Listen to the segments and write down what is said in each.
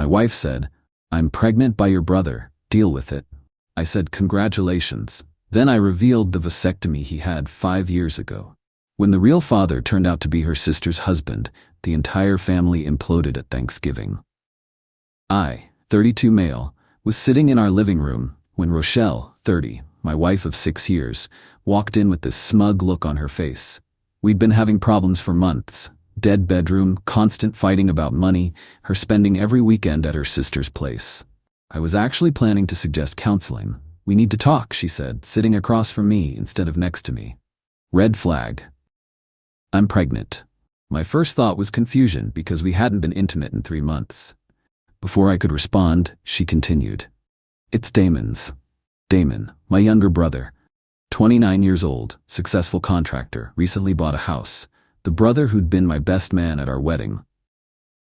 wife said, "I'm pregnant by your brother, deal with it." I said, "Congratulations." Then I revealed the vasectomy he had 5 years ago. When the real father turned out to be her sister's husband, the entire family imploded at Thanksgiving. I, 32 male, was sitting in our living room when Rochelle, 30, my wife of 6 years, walked in with this smug look on her face. We'd been having problems for months. Dead bedroom, constant fighting about money, her spending every weekend at her sister's place. I was actually planning to suggest counseling. "We need to talk," she said, sitting across from me instead of next to me. Red flag. I'm pregnant. My first thought was confusion because we hadn't been intimate in 3 months. Before I could respond, she continued. "It's Damon's. Damon, my younger brother. 29 years old, successful contractor, recently bought a house. The brother who'd been my best man at our wedding."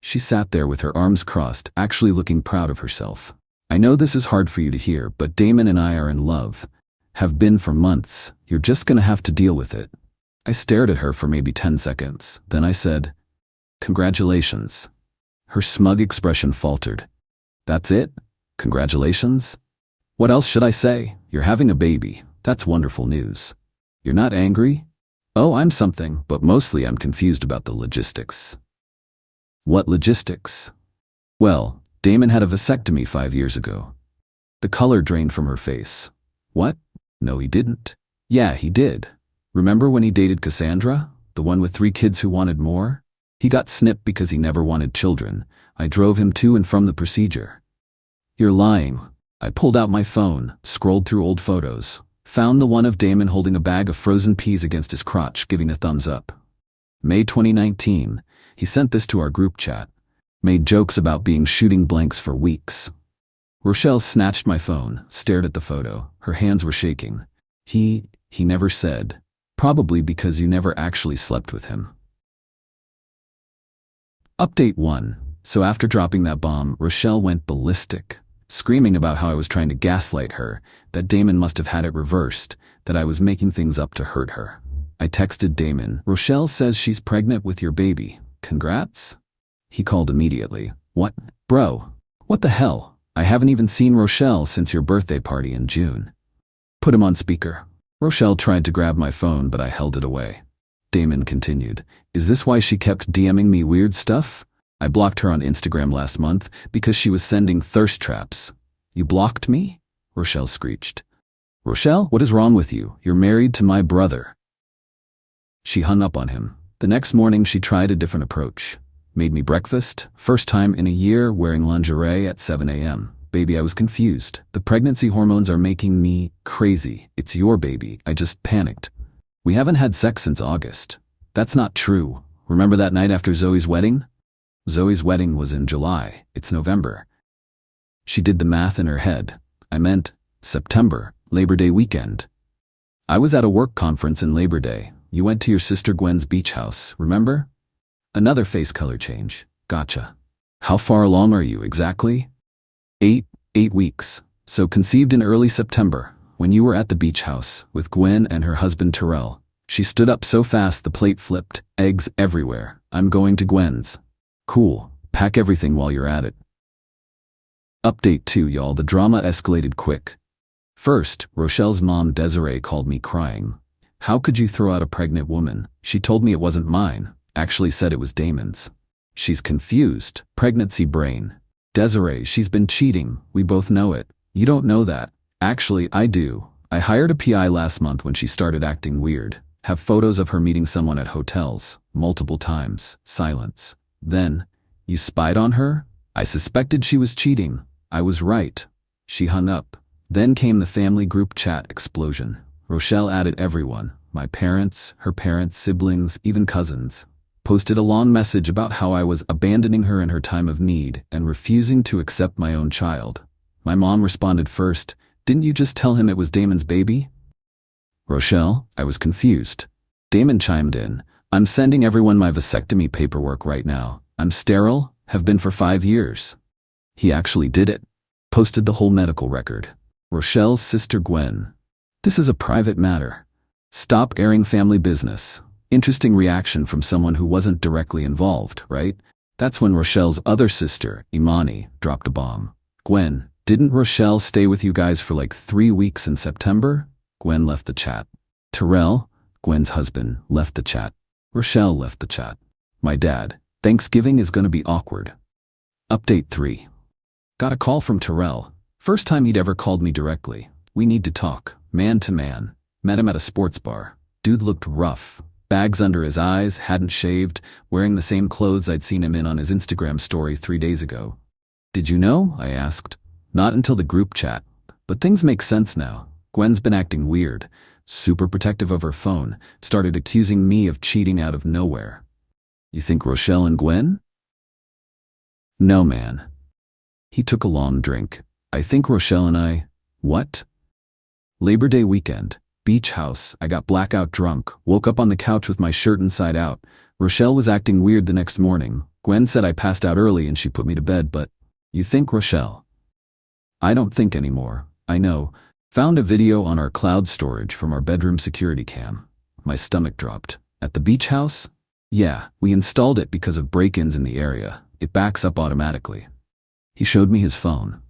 She sat there with her arms crossed, actually looking proud of herself. "I know this is hard for you to hear, but Damon and I are in love. Have been for months. You're just gonna have to deal with it." I stared at her for maybe 10 seconds. Then I said, "Congratulations." Her smug expression faltered. "That's it? Congratulations? What else should I say? You're having a baby. That's wonderful news. You're not angry?" "Oh, I'm something, but mostly I'm confused about the logistics." "What logistics?" "Well, Damon had a vasectomy 5 years ago." The color drained from her face. "What? No, he didn't." "Yeah, he did. Remember when he dated Cassandra, the one with 3 kids who wanted more? He got snipped because he never wanted children. I drove him to and from the procedure." "You're lying." I pulled out my phone, scrolled through old photos, found the one of Damon holding a bag of frozen peas against his crotch, giving a thumbs up. May 2019, he sent this to our group chat. Made jokes about being shooting blanks for weeks. Rochelle snatched my phone, stared at the photo. Her hands were shaking. He never said. Probably because you never actually slept with him. Update 1. So after dropping that bomb, Rochelle went ballistic, screaming about how I was trying to gaslight her, that Damon must have had it reversed, that I was making things up to hurt her. I texted Damon, "Rochelle says she's pregnant with your baby. Congrats?" He called immediately. "What? Bro, what the hell? I haven't even seen Rochelle since your birthday party in June." Put him on speaker. Rochelle tried to grab my phone, but I held it away. Damon continued, "Is this why she kept DMing me weird stuff? I blocked her on Instagram last month because she was sending thirst traps." "You blocked me?" Rochelle screeched. "Rochelle, what is wrong with you? You're married to my brother." She hung up on him. The next morning she tried a different approach. Made me breakfast, first time in a year wearing lingerie at 7 a.m. "Baby, I was confused. The pregnancy hormones are making me crazy. It's your baby. I just panicked. We haven't had sex since August." "That's not true. Remember that night after Zoe's wedding?" "Zoe's wedding was in July. It's November." She did the math in her head. "I meant September, Labor Day weekend." "I was at a work conference in Labor Day. You went to your sister Gwen's beach house, remember?" Another face color change. "Gotcha. How far along are you exactly?" Eight weeks. So conceived in early September, when you were at the beach house with Gwen and her husband Terrell. She stood up so fast the plate flipped, eggs everywhere. "I'm going to Gwen's." "Cool. Pack everything while you're at it." Update 2, y'all. The drama escalated quick. First, Rochelle's mom Desiree called me crying. "How could you throw out a pregnant woman?" She told me it wasn't mine. Actually said it was Damon's. She's confused. Pregnancy brain. "Desiree, she's been cheating. We both know it. You don't know that." "Actually, I do. I hired a PI last month when she started acting weird. Have photos of her meeting someone at hotels, multiple times." Silence. Then, "You spied on her?" "I suspected she was cheating. I was right." She hung up. Then came the family group chat explosion. Rochelle added everyone. My parents, her parents, siblings, even cousins. Posted a long message about how I was abandoning her in her time of need and refusing to accept my own child. My mom responded first, "Didn't you just tell him it was Damon's baby?" "Rochelle, I was confused." Damon chimed in, "I'm sending everyone my vasectomy paperwork right now. I'm sterile, have been for 5 years." He actually did it. Posted the whole medical record. Rochelle's sister Gwen. "This is a private matter. Stop airing family business." Interesting reaction from someone who wasn't directly involved, right? That's when Rochelle's other sister, Imani, dropped a bomb. Gwen, didn't Rochelle stay with you guys for like 3 weeks in September? Gwen left the chat. Terrell, Gwen's husband, left the chat. Rochelle left the chat. My dad, Thanksgiving is gonna be awkward. Update 3. Got a call from Terrell. First time he'd ever called me directly. We need to talk, man to man. Met him at a sports bar. Dude looked rough. Bags under his eyes, hadn't shaved, wearing the same clothes I'd seen him in on his Instagram story 3 days ago. Did you know? I asked. Not until the group chat. But things make sense now. Gwen's been acting weird, super protective of her phone, started accusing me of cheating out of nowhere. You think Rochelle and Gwen? No, man. He took a long drink. I think Rochelle and I… What? Labor Day weekend. Beach house. I got blackout drunk, woke up on the couch with my shirt inside out. Rochelle was acting weird the next morning. Gwen said I passed out early and she put me to bed, but… You think Rochelle? I don't think anymore. I know. Found a video on our cloud storage from our bedroom security cam. My stomach dropped. At the beach house? Yeah, we installed it because of break-ins in the area. It backs up automatically. He showed me his phone.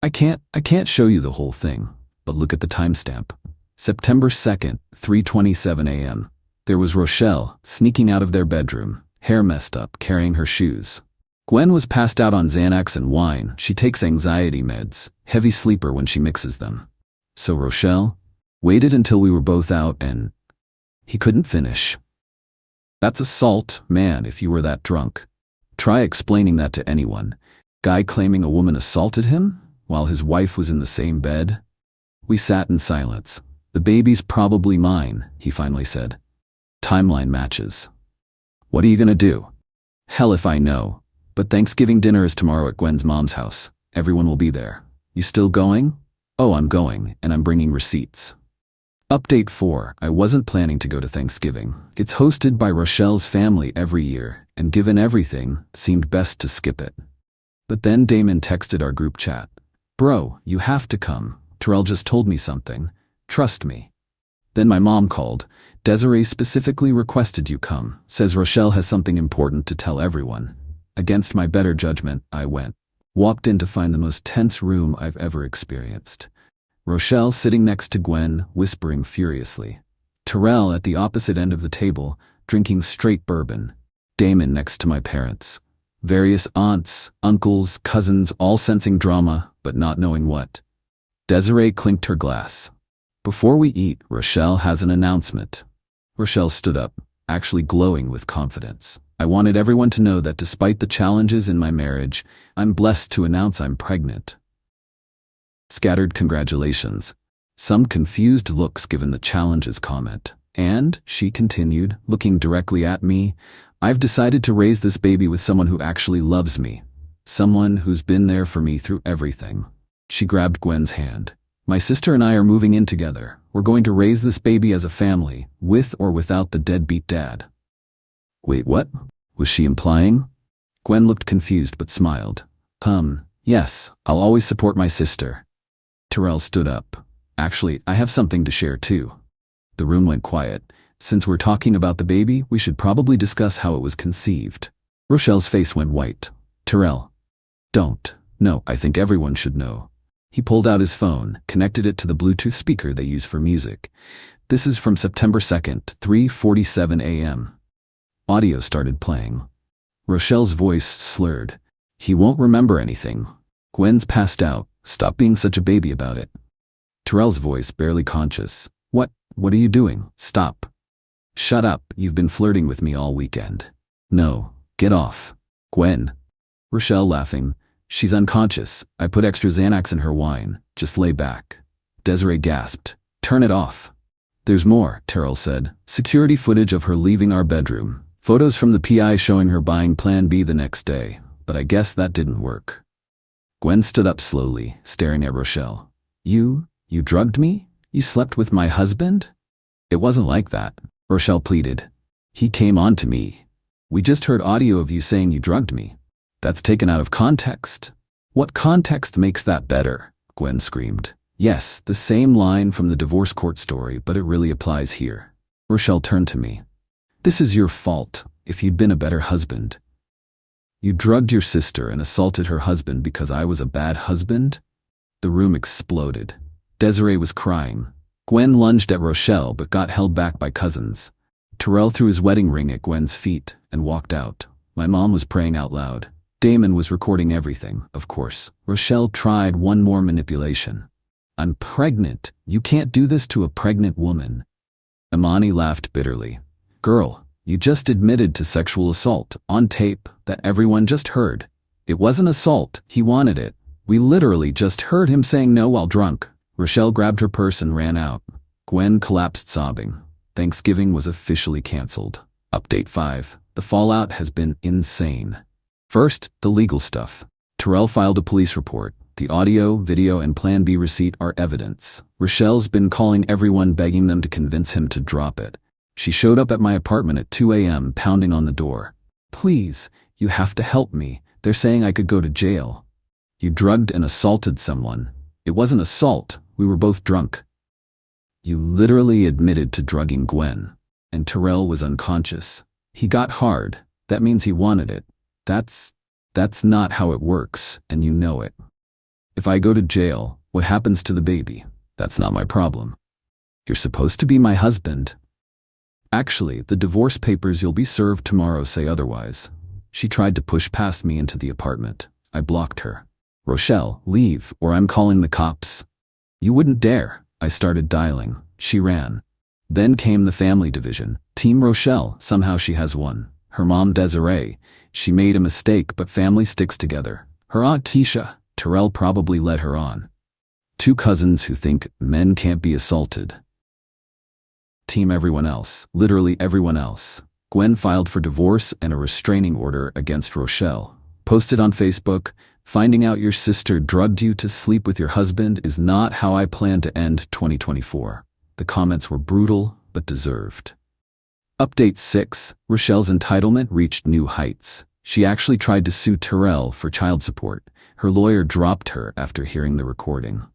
I can't show you the whole thing, but look at the timestamp. September 2nd, 3:27 a.m. There was Rochelle sneaking out of their bedroom, hair messed up, carrying her shoes. Gwen was passed out on Xanax and wine. She takes anxiety meds, heavy sleeper when she mixes them. So Rochelle waited until we were both out and… He couldn't finish. That's assault, man, if you were that drunk. Try explaining that to anyone. Guy claiming a woman assaulted him while his wife was in the same bed? We sat in silence. The baby's probably mine, he finally said. Timeline matches. What are you gonna do? Hell if I know. But Thanksgiving dinner is tomorrow at Gwen's mom's house. Everyone will be there. You still going? Oh, I'm going, and I'm bringing receipts. Update 4. I wasn't planning to go to Thanksgiving. It's hosted by Rochelle's family every year, and given everything, seemed best to skip it. But then Damon texted our group chat. Bro, you have to come. Terrell just told me something. Trust me. Then my mom called. Desiree specifically requested you come. Says Rochelle has something important to tell everyone. Against my better judgment, I went. Walked in to find the most tense room I've ever experienced. Rochelle sitting next to Gwen, whispering furiously. Terrell at the opposite end of the table, drinking straight bourbon. Damon next to my parents. Various aunts, uncles, cousins, all sensing drama, but not knowing what. Desiree clinked her glass. Before we eat, Rochelle has an announcement. Rochelle stood up, actually glowing with confidence. I wanted everyone to know that despite the challenges in my marriage, I'm blessed to announce I'm pregnant. Scattered congratulations. Some confused looks given the challenges comment. And, she continued, looking directly at me, I've decided to raise this baby with someone who actually loves me. Someone who's been there for me through everything. She grabbed Gwen's hand. My sister and I are moving in together. We're going to raise this baby as a family, with or without the deadbeat dad. Wait, what? Was she implying? Gwen looked confused but smiled. Yes, I'll always support my sister. Terrell stood up. Actually, I have something to share too. The room went quiet. Since we're talking about the baby, we should probably discuss how it was conceived. Rochelle's face went white. Terrell. Don't. No, I think everyone should know. He pulled out his phone, connected it to the Bluetooth speaker they use for music. This is from September 2nd, 3:47 a.m. Audio started playing. Rochelle's voice slurred. He won't remember anything. Gwen's passed out. Stop being such a baby about it. Terrell's voice barely conscious. What are you doing? Stop. Shut up, you've been flirting with me all weekend. No, get off. Gwen. Rochelle laughing. She's unconscious. I put extra Xanax in her wine. Just lay back. Desiree gasped. Turn it off. There's more, Terrell said. Security footage of her leaving our bedroom. Photos from the PI showing her buying Plan B the next day. But I guess that didn't work. Gwen stood up slowly, staring at Rochelle. You drugged me? You slept with my husband? It wasn't like that, Rochelle pleaded. He came on to me. We just heard audio of you saying you drugged me. That's taken out of context. What context makes that better? Gwen screamed. Yes, the same line from the divorce court story, but it really applies here. Rochelle turned to me. This is your fault. If you'd been a better husband. You drugged your sister and assaulted her husband because I was a bad husband? The room exploded. Desiree was crying. Gwen lunged at Rochelle but got held back by cousins. Terrell threw his wedding ring at Gwen's feet and walked out. My mom was praying out loud. Damon was recording everything, of course. Rochelle tried one more manipulation. I'm pregnant. You can't do this to a pregnant woman. Imani laughed bitterly. Girl, you just admitted to sexual assault on tape that everyone just heard. It wasn't assault. He wanted it. We literally just heard him saying no while drunk. Rochelle grabbed her purse and ran out. Gwen collapsed sobbing. Thanksgiving was officially canceled. Update 5. The fallout has been insane. First, the legal stuff. Terrell filed a police report. The audio, video, and Plan B receipt are evidence. Rochelle's been calling everyone begging them to convince him to drop it. She showed up at my apartment at 2 a.m. pounding on the door. Please, you have to help me. They're saying I could go to jail. You drugged and assaulted someone. It wasn't assault. We were both drunk. You literally admitted to drugging Gwen. And Terrell was unconscious. He got hard. That means he wanted it. That's not how it works, and you know it. If I go to jail, what happens to the baby? That's not my problem. You're supposed to be my husband. Actually, the divorce papers you'll be served tomorrow say otherwise. She tried to push past me into the apartment. I blocked her. Rochelle, leave, or I'm calling the cops. You wouldn't dare. I started dialing. She ran. Then came the family division. Team Rochelle, somehow she has won. Her mom Desiree. She made a mistake, but family sticks together. Her aunt Keisha. Terrell probably led her on. 2 cousins who think men can't be assaulted. Team everyone else. Literally everyone else. Gwen filed for divorce and a restraining order against Rochelle. Posted on Facebook, finding out your sister drugged you to sleep with your husband is not how I plan to end 2024. The comments were brutal, but deserved. Update 6. Rochelle's entitlement reached new heights. She actually tried to sue Terrell for child support. Her lawyer dropped her after hearing the recording.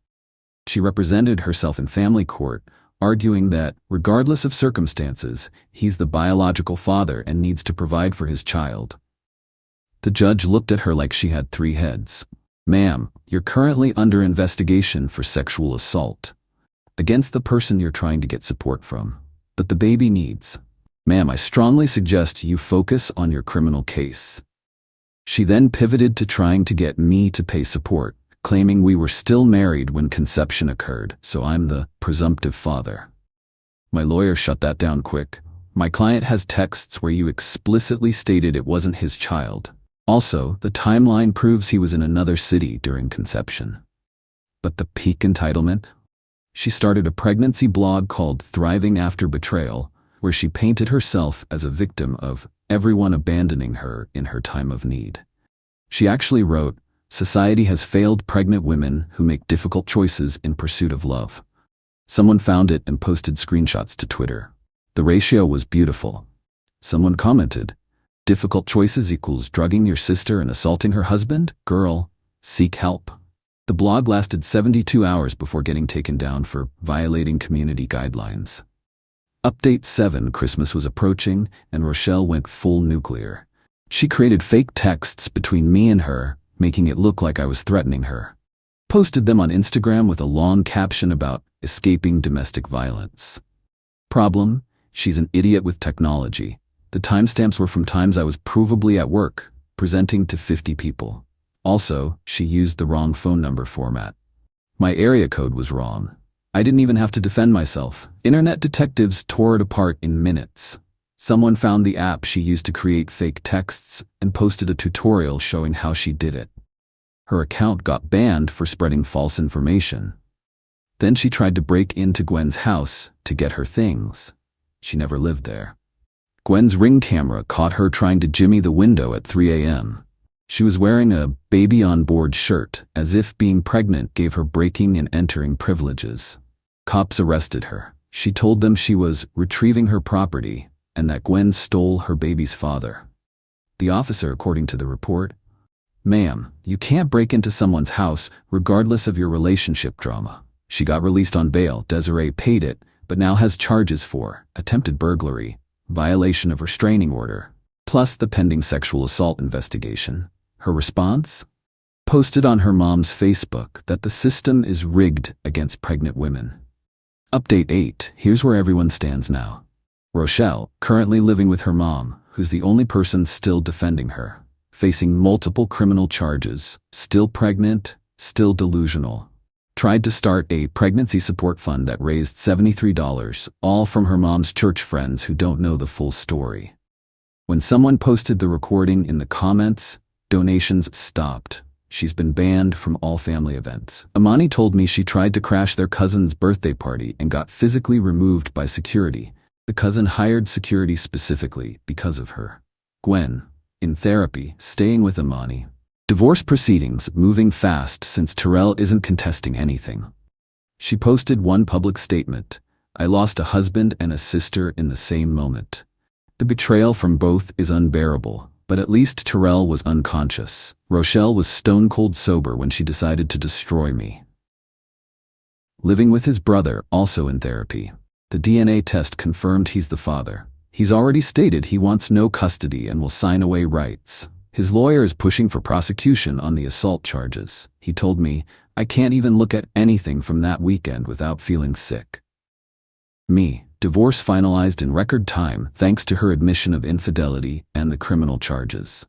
She represented herself in family court, arguing that, regardless of circumstances, he's the biological father and needs to provide for his child. The judge looked at her like she had 3 heads. Ma'am, you're currently under investigation for sexual assault against the person you're trying to get support from. But the baby needs. Ma'am, I strongly suggest you focus on your criminal case. She then pivoted to trying to get me to pay support, claiming we were still married when conception occurred, so I'm the presumptive father. My lawyer shut that down quick. My client has texts where you explicitly stated it wasn't his child. Also, the timeline proves he was in another city during conception. But the peak entitlement? She started a pregnancy blog called Thriving After Betrayal, where she painted herself as a victim of everyone abandoning her in her time of need. She actually wrote, "Society has failed pregnant women who make difficult choices in pursuit of love." Someone found it and posted screenshots to Twitter. The ratio was beautiful. Someone commented, "Difficult choices equals drugging your sister and assaulting her husband? Girl, seek help." The blog lasted 72 hours before getting taken down for violating community guidelines. Update 7. Christmas was approaching, and Rochelle went full nuclear. She created fake texts between me and her, making it look like I was threatening her. Posted them on Instagram with a long caption about escaping domestic violence. Problem? She's an idiot with technology. The timestamps were from times I was provably at work, presenting to 50 people. Also, she used the wrong phone number format. My area code was wrong. I didn't even have to defend myself. Internet detectives tore it apart in minutes. Someone found the app she used to create fake texts and posted a tutorial showing how she did it. Her account got banned for spreading false information. Then she tried to break into Gwen's house to get her things. She never lived there. Gwen's Ring camera caught her trying to jimmy the window at 3 a.m. She was wearing a baby on board shirt, as if being pregnant gave her breaking and entering privileges. Cops arrested her. She told them she was retrieving her property and that Gwen stole her baby's father. The officer, according to the report, "Ma'am, you can't break into someone's house regardless of your relationship drama." She got released on bail. Desiree paid it, but now has charges for attempted burglary, violation of restraining order, plus the pending sexual assault investigation. Her response? Posted on her mom's Facebook that the system is rigged against pregnant women. Update 8. Here's where everyone stands now. Rochelle, currently living with her mom, who's the only person still defending her, facing multiple criminal charges, still pregnant, still delusional. Tried to start a pregnancy support fund that raised $73, all from her mom's church friends who don't know the full story. When someone posted the recording in the comments, donations stopped. She's been banned from all family events. Amani told me she tried to crash their cousin's birthday party and got physically removed by security. The cousin hired security specifically because of her. Gwen, in therapy, staying with Amani. Divorce proceedings moving fast since Terrell isn't contesting anything. She posted one public statement. I lost a husband and a sister in the same moment. The betrayal from both is unbearable. But at least Terrell was unconscious. Rochelle was stone cold sober when she decided to destroy me. Living with his brother, also in therapy. The DNA test confirmed he's the father. He's already stated he wants no custody and will sign away rights. His lawyer is pushing for prosecution on the assault charges. He told me, I can't even look at anything from that weekend without feeling sick. Me. Divorce finalized in record time thanks to her admission of infidelity and the criminal charges.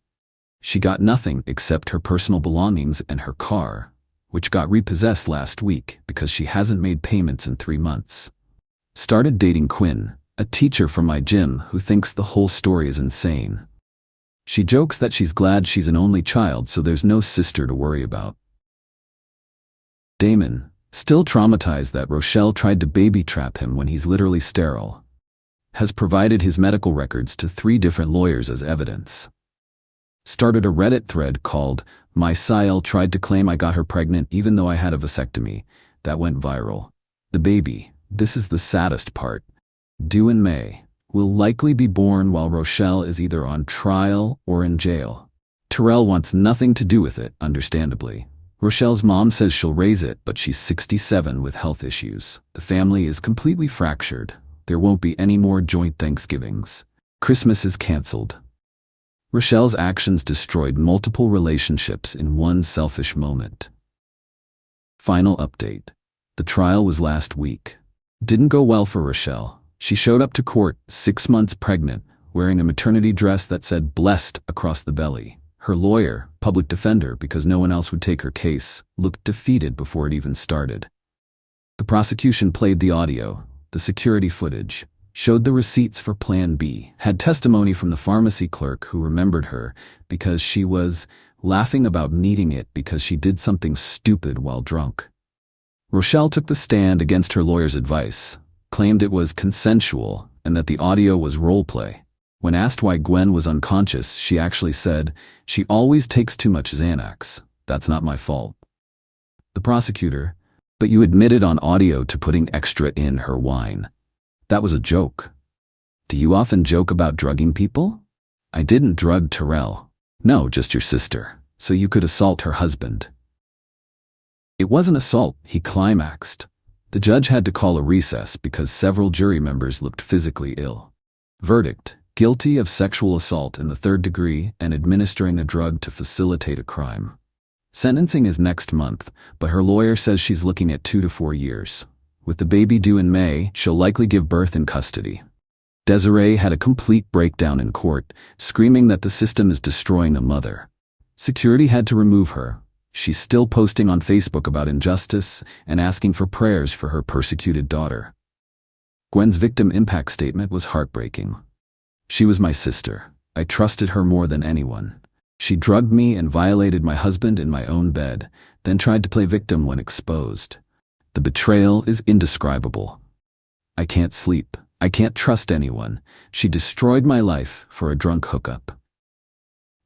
She got nothing except her personal belongings and her car, which got repossessed last week because she hasn't made payments in 3 months. Started dating Quinn, a teacher from my gym who thinks the whole story is insane. She jokes that she's glad she's an only child so there's no sister to worry about. Damon, still traumatized that Rochelle tried to baby trap him when he's literally sterile, has provided his medical records to 3 different lawyers as evidence. Started a Reddit thread called, My Sile tried to claim I got her pregnant even though I had a vasectomy. That went viral. The baby, this is the saddest part, due in May, will likely be born while Rochelle is either on trial or in jail. Terrell wants nothing to do with it, understandably. Rochelle's mom says she'll raise it, but she's 67 with health issues. The family is completely fractured. There won't be any more joint Thanksgivings. Christmas is canceled. Rochelle's actions destroyed multiple relationships in one selfish moment. Final update. The trial was last week. Didn't go well for Rochelle. She showed up to court 6 months pregnant, wearing a maternity dress that said blessed across the belly. Her lawyer, public defender because no one else would take her case, looked defeated before it even started. The prosecution played the audio, the security footage, showed the receipts for Plan B, had testimony from the pharmacy clerk who remembered her because she was laughing about needing it because she did something stupid while drunk. Rochelle took the stand against her lawyer's advice, claimed it was consensual and that the audio was role play. When asked why Gwen was unconscious, she actually said, she always takes too much Xanax. That's not my fault. The prosecutor, but you admitted on audio to putting extra in her wine. That was a joke. Do you often joke about drugging people? I didn't drug Terrell. No, just your sister, so you could assault her husband. It wasn't assault, he climaxed. The judge had to call a recess because several jury members looked physically ill. Verdict. Guilty of sexual assault in the 3rd degree and administering a drug to facilitate a crime. Sentencing is next month, but her lawyer says she's looking at 2 to 4 years. With the baby due in May, she'll likely give birth in custody. Desiree had a complete breakdown in court, screaming that the system is destroying a mother. Security had to remove her. She's still posting on Facebook about injustice and asking for prayers for her persecuted daughter. Gwen's victim impact statement was heartbreaking. She was my sister. I trusted her more than anyone. She drugged me and violated my husband in my own bed, then tried to play victim when exposed. The betrayal is indescribable. I can't sleep. I can't trust anyone. She destroyed my life for a drunk hookup.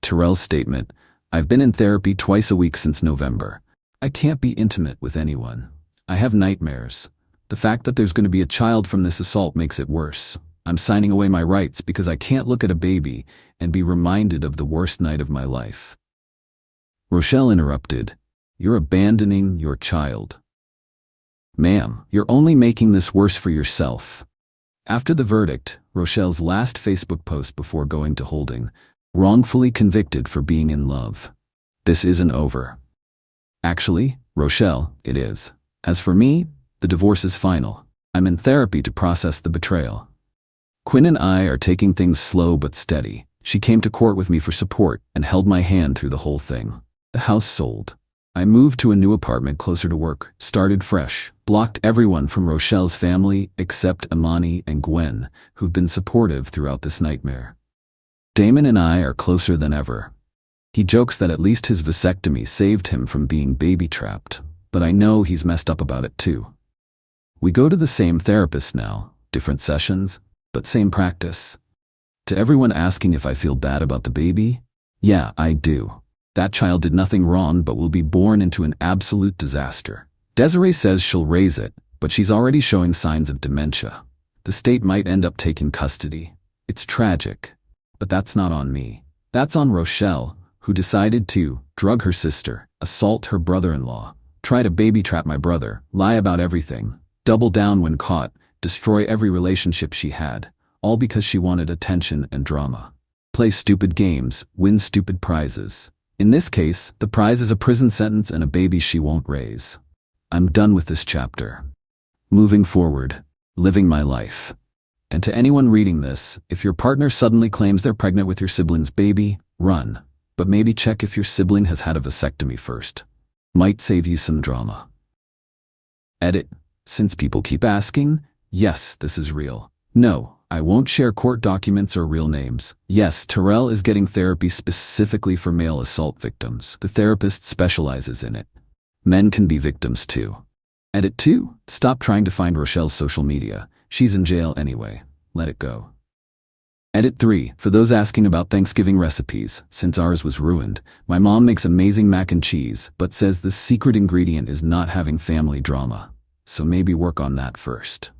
Terrell's statement, I've been in therapy twice a week since November. I can't be intimate with anyone. I have nightmares. The fact that there's going to be a child from this assault makes it worse. I'm signing away my rights because I can't look at a baby and be reminded of the worst night of my life. Rochelle interrupted. You're abandoning your child. Ma'am, you're only making this worse for yourself. After the verdict, Rochelle's last Facebook post before going to holding, wrongfully convicted for being in love. This isn't over. Actually, Rochelle, it is. As for me, the divorce is final. I'm in therapy to process the betrayal. Quinn and I are taking things slow but steady. She came to court with me for support and held my hand through the whole thing. The house sold. I moved to a new apartment closer to work, started fresh, blocked everyone from Rochelle's family except Imani and Gwen, who've been supportive throughout this nightmare. Damon and I are closer than ever. He jokes that at least his vasectomy saved him from being baby-trapped, but I know he's messed up about it too. We go to the same therapist now, different sessions, but same practice. To everyone asking if I feel bad about the baby, yeah, I do. That child did nothing wrong but will be born into an absolute disaster. Desiree says she'll raise it, but she's already showing signs of dementia. The state might end up taking custody. It's tragic, but that's not on me. That's on Rochelle, who decided to drug her sister, assault her brother-in-law, try to baby-trap my brother, lie about everything, double down when caught, destroy every relationship she had, all because she wanted attention and drama. Play stupid games, win stupid prizes. In this case, the prize is a prison sentence and a baby she won't raise. I'm done with this chapter. Moving forward, living my life. And to anyone reading this, if your partner suddenly claims they're pregnant with your sibling's baby, run. But maybe check if your sibling has had a vasectomy first. Might save you some drama. Edit. Since people keep asking, yes, this is real. No, I won't share court documents or real names. Yes, Terrell is getting therapy specifically for male assault victims. The therapist specializes in it. Men can be victims too. Edit 2. Stop trying to find Rochelle's social media. She's in jail anyway. Let it go. Edit 3. For those asking about Thanksgiving recipes, since ours was ruined, my mom makes amazing mac and cheese, but says the secret ingredient is not having family drama. So maybe work on that first.